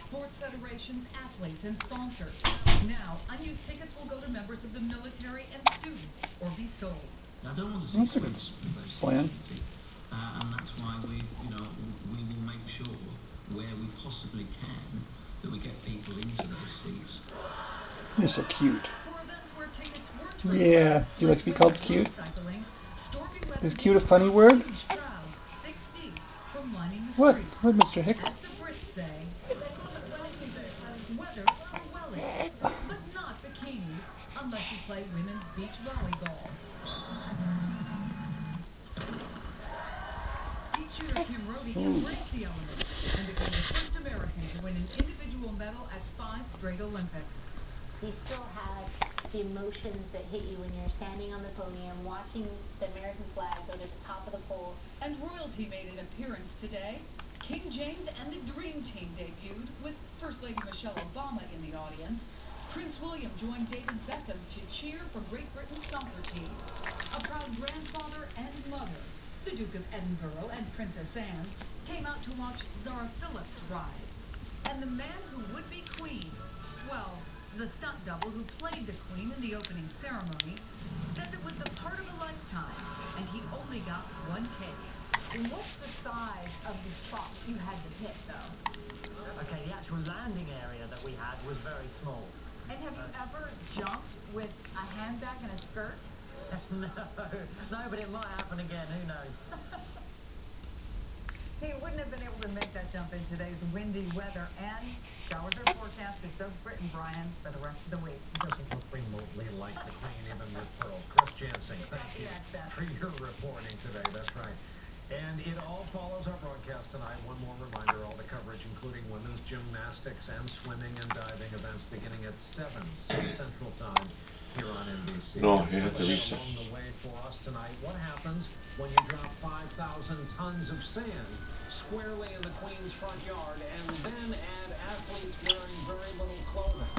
sports federations, athletes, and sponsors. Now, unused tickets will go to members of the military and students, or be sold. I don't want to see That's a good plan. And that's why we will make sure where we possibly can that we get people into those seats. You're so cute. For events where tickets were Yeah. Do you like to be called cute? Is cute a funny word? What? What, Mr. Hicks? As the Brits say, weather for wellies, but not bikinis, unless you play women's beach volleyball. Skeet shooter Kim Rhodey embraced the element and became the first American to win an individual medal at 5 straight Olympics. You still have the emotions that hit you when you're standing on the podium, watching the American flag go to the top of the pole. And royalty made an appearance today. King James and the Dream Team debuted, with First Lady Michelle Obama in the audience. Prince William joined David Beckham to cheer for Great Britain's soccer team. A proud grandfather and mother, the Duke of Edinburgh and Princess Anne, came out to watch Zara Phillips ride. And the man who would be queen, well, the stunt double who played the queen in the opening ceremony, says it was the part of a lifetime, and he only got one take. And what's the size of the spot you had to hit, though? Okay, the actual landing area that we had was very small. And have you ever jumped with a handbag and a skirt? No, but it might happen again, who knows? He wouldn't have been able to make that jump in today's windy weather, and showers are forecasted to soak Britain, Brian, for the rest of the week. It doesn't look remotely like the Queen, even with pearl. Chris Jansen, thank you for your reporting today. That's right. And it all follows our broadcast tonight. One more reminder, all the coverage, including women's gymnastics and swimming and diving events, beginning at 7 Central Time here on NBC. No, you have to reset. Along the way for us tonight, what happens when you drop 5,000 tons of sand squarely in the Queen's front yard and then add athletes wearing very little clothing?